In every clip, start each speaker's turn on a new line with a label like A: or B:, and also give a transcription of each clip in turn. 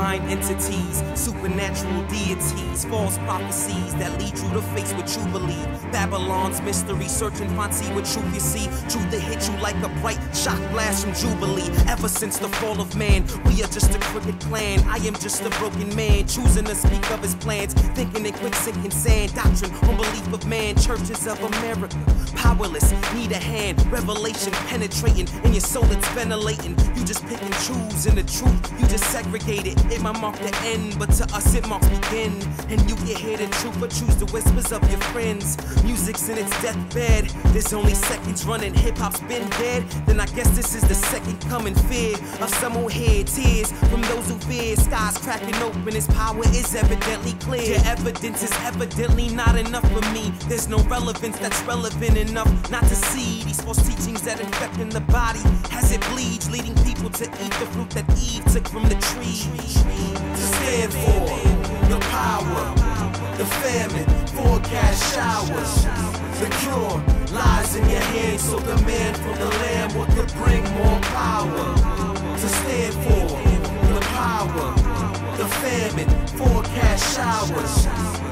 A: divine entities, supernatural deities, false prophecies that lead you to face what you believe. Babylon's mystery, searching fancy what truth you see. Truth that hit you like a bright shock blast from Jubilee. Ever since the fall of man, we are just a crooked plan. I am just a broken man, choosing to speak of his plans, thinking in quick sinking sand. Doctrine, unbelief of man, churches of America, powerless, need a hand. Revelation penetrating, in your soul it's ventilating. You just pick and choose, and the truth, you just segregate it. It might mark the end, but to us it marks begin. And you can hear the truth, but choose the whispers of your friends. Music's in its deathbed, there's only seconds running. Hip-hop's been dead, then I guess this is the second coming. Fear of some who hear tears from those who fear. Skies cracking open, his power is evidently clear. Your evidence is evidently not enough for me. There's no relevance that's relevant enough not to see these false teachings that infecting the body as it bleeds, leading people to eat the fruit that Eve took from the tree. To stand for the power, the famine, forecast showers. The cure lies in your hands, so the man from the land what could bring more power. To stand for the power, the famine, forecast showers.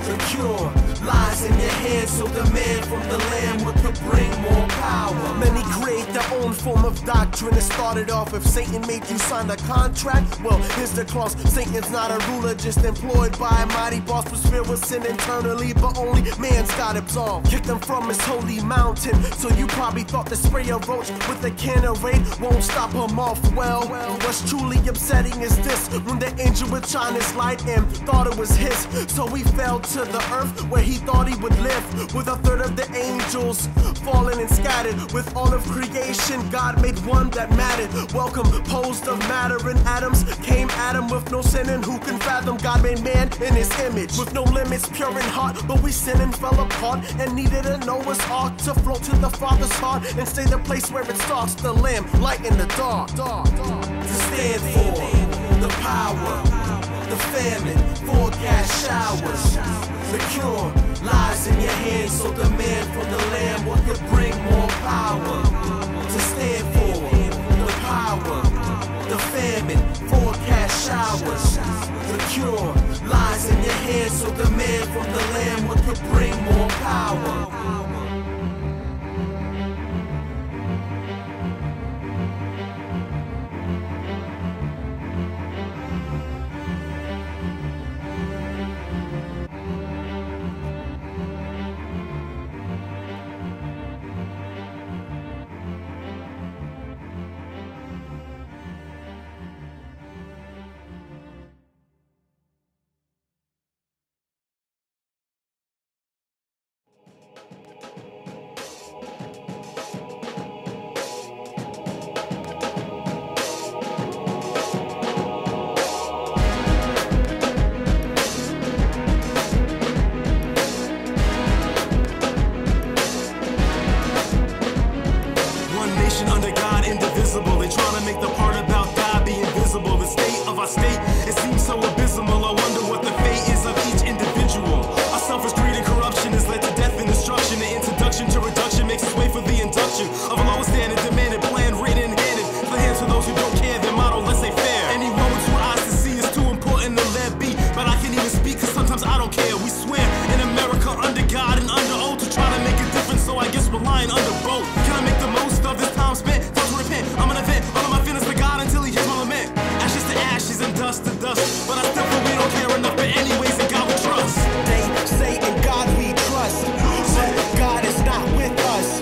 A: The cure lies in your hands, so the man from the land what could bring more power.
B: Many create their own form of doctrine. It started off if Satan made you sign a contract. Well, here's the clause: Satan's not a ruler, just employed by a mighty boss who's filled with sin internally, but only man's got absolved. Kicked him from his holy mountain, so you probably thought the spray a roach with a can of rain won't stop him off. Well, what's truly upsetting is this: when the angel would shine his light and thought it was his, so he fell to the earth where he thought he would live. With a third of the angels fallen and scattered, with all of creation God made one that mattered. Well, composed of matter and atoms came Adam with no sin, and who can fathom? God made man in his image with no limits, pure in heart, but we sinned and fell apart and needed a Noah's Ark to float to the Father's heart and stay the place where it starts. The Lamb, light in the dark.
A: To stand for the power, the famine, forecast showers. The cure lies in your hands, so the man from the land what could bring more power. To stand for the power, the famine, forecast showers. The cure lies in your hands, so the man from the land what could bring more power.
C: Under God, indivisible. They're trying to make the part about God be invisible. The state of our state, it seems so abysmal. I wonder what the fate is of each individual. Our selfish greed and corruption has led to death and destruction. The introduction to reduction makes its way for the induction of a lower standard, demanded, plan, written and handed to the hands of those who don't care. Their motto, let's say fair. Anyone with two eyes to see is too important to let be. But I can't even speak, cause sometimes I don't care. We swear in America under God and under oath to try to make a difference, so I guess we're lying under both. Can I make the most of this time spent? Time to repent, I'm an event, all of my feelings for God until he hears my lament. Ashes to ashes and dust to dust, but I still feel we don't care enough, but anyways in God we trust.
B: They say in God we trust, but God is not with us.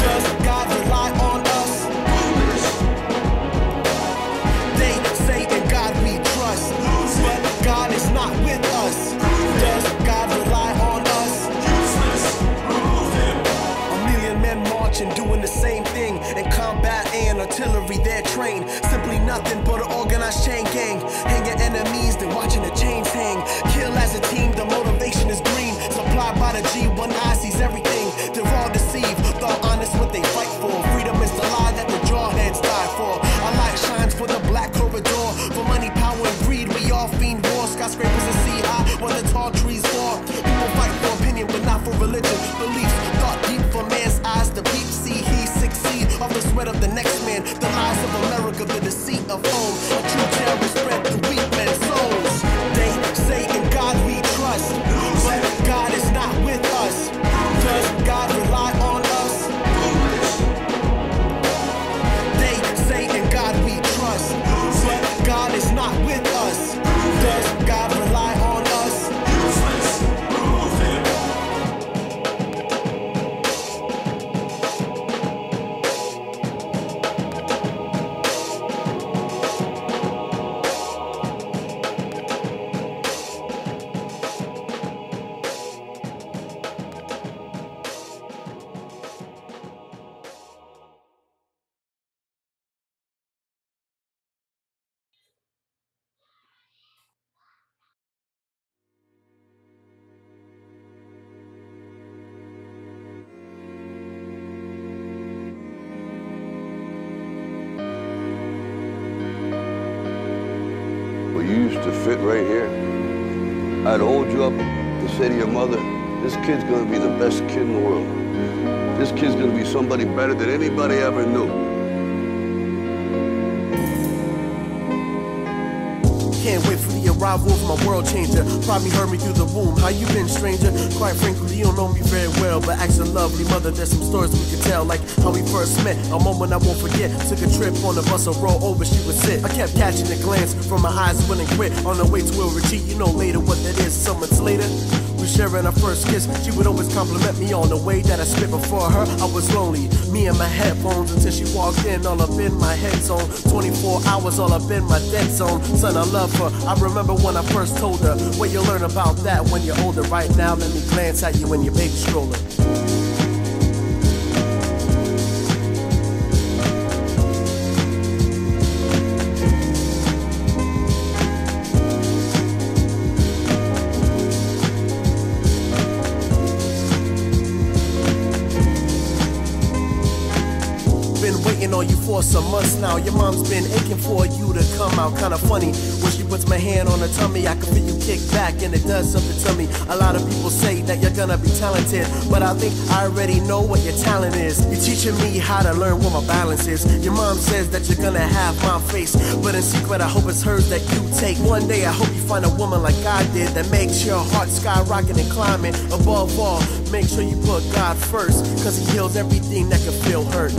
B: Does God rely on us? They say in God we trust, but God is not with us. Does God rely on us? A million men marching, doing the same thing in combat and artillery. They're trained, simply nothing but an organized chain gang. Hang your enemies, then watching the chains hang. Kill as a team, the motivation is green. Supplied by the G, one eye sees everything. They're all deceived, thought honest what they fight for. Freedom is the lie that the jawheads die for. Our light shines for the black corridor. For money, power, and greed, we all fiend war. Skyscrapers and sea high, while the tall trees fall. People fight for opinion, but not for religion. Beliefs, thought deep from man's eyes to peep. See, he succeed off the sweat of the next man. The lies of America, the deceit of home. A true terror spread through weak men's souls.
D: to fit right here. I'd hold you up and say to your mother, this kid's gonna be the best kid in the world. This kid's gonna be somebody better than anybody ever knew.
B: Can't wait for the arrival of my world changer. Probably heard me through the womb. How you been, stranger? Quite frankly, you don't know me very well, but ask a lovely mother, there's some stories we could tell, like how we first met, a moment I won't forget. Took a trip on the bus, a roll over, she would sit. I kept catching a glance from my eyes, wouldn't quit. On the way to a retreat, you know later what that is. Some months later, we sharing our first kiss. She would always compliment me on the way that I spit. Before her, I was lonely, me and my headphones, until she walked in, all up in my head zone. 24 hours, all up in my dead zone. Son, I love her. I remember when I first told her, well, you'll learn about that when you're older. Right now, let me glance at you in your baby stroller. Been waiting on you for some months now. Your mom's been aching for you to come out. Kinda funny when she puts my hand on her tummy. I can feel you kick back and it does something to me. A lot of people say that you're gonna be talented, but I think I already know what your talent is. You're teaching me how to learn what my balance is. Your mom says that you're gonna have my face, but in secret I hope it's hers that you take. One day I hope you find a woman like I did, that makes your heart skyrocketing and climbing. Above all, make sure you put God first, cause he heals everything that can feel hurt.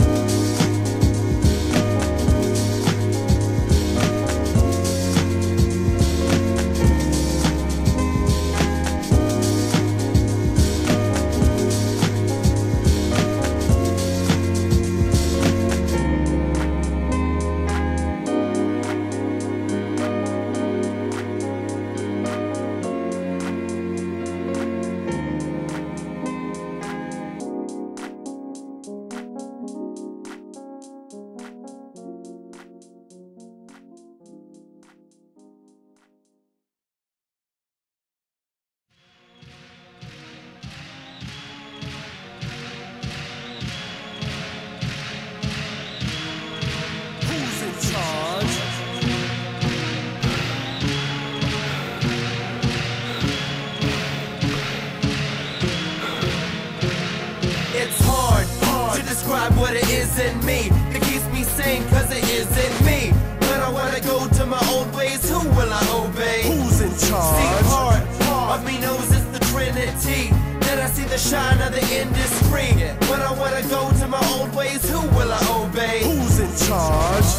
E: What it is in me that keeps me sane, cause it isn't me. When I wanna go to my old ways, who will I obey?
B: Who's in charge?
E: See, part of me knows it's the Trinity. Then I see the shine of the industry. When I wanna go to my old ways, who will I obey?
B: Who's in charge?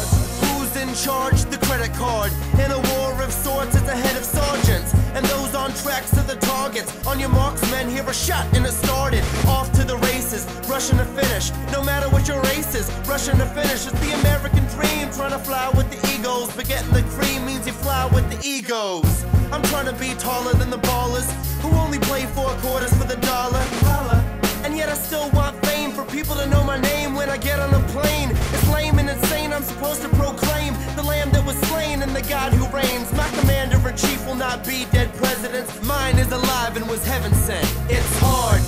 E: Who's in charge? The credit card. In a war of sorts, it's the head of sergeants, and those on tracks to the targets. On your marks, men, hear a shot and it started. Off to the races, rushing to finish. No matter what your race is, rushing to finish. It's the American dream, trying to fly with the eagles. But getting the cream means you fly with the egos. I'm trying to be taller than the ballers who only play 4 quarters for the dollar. And yet I still want fame, for people to know my name when I get on a plane. It's lame and insane, I'm supposed to proclaim the lamb that was slain and the God who reigns. My commander-in-chief will not be dead presidents. Mine is alive and was heaven sent. It's hard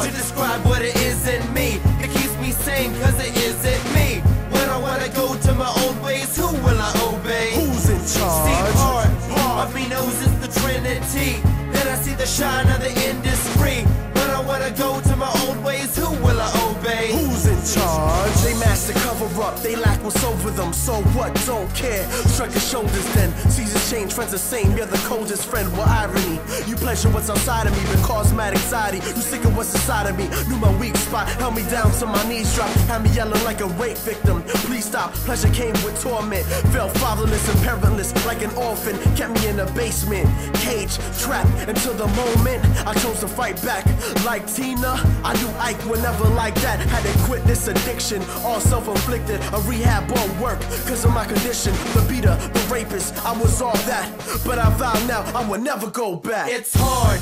E: to describe what it is in me that keeps me sane, cause it isn't me. When I wanna go to my old ways, who will I obey?
B: Who's in charge?
E: See, part of me knows it's the Trinity. Then I see the shine of the industry. When I wanna go to my old ways, who will I obey?
B: Who's in charge? They master cover up, they lack what's over them. So what? Don't care. Shrug your shoulders then. Seasons change, friends the same. You're the coldest friend. What irony? You pleasure what's outside of me, but cause mad anxiety. You sick of what's inside of me. Knew my weak spot, held me down till my knees dropped. Had me yelling like a rape victim. Please stop. Pleasure came with torment. Felt fatherless and parentless like an orphan. Kept me in the basement, cage, trapped until the moment I chose to fight back. Like Tina, I knew Ike would never like that. Had to quit this addiction, all self-inflicted. A rehab won't work, cause of my condition. The beater, the rapist, I was all that. But I vow now, I will never go back.
E: It's hard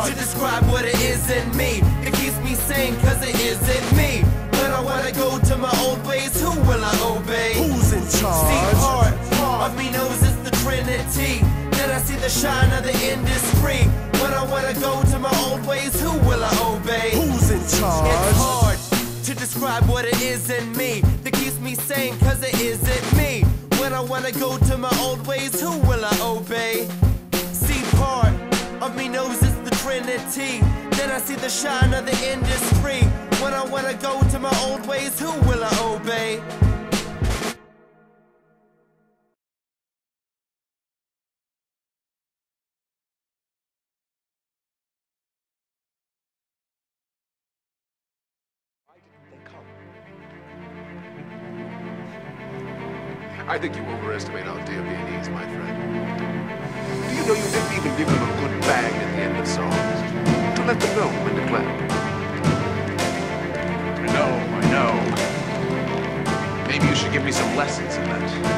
E: to describe what it is in me that keeps me sane, cause it isn't me. When I wanna go to my old ways, who will I obey?
B: Who's in charge?
E: See, part of me knows it's the Trinity. Then I see the shine of the industry. When I wanna go to my old ways, who will I obey?
B: Who's in charge?
E: It's hard to describe what it is in me that keeps me sane, cause it isn't me. When I wanna go to my old ways, who will I obey? Trinity. Then I see the shine of the industry. When I wanna go to my old ways, who will I obey?
F: I think you overestimate our dear Viennese, my friend. Do you know you didn't even give them a good bang at the end of songs? To let them know when to clap. I know. Maybe you should give me some lessons in that.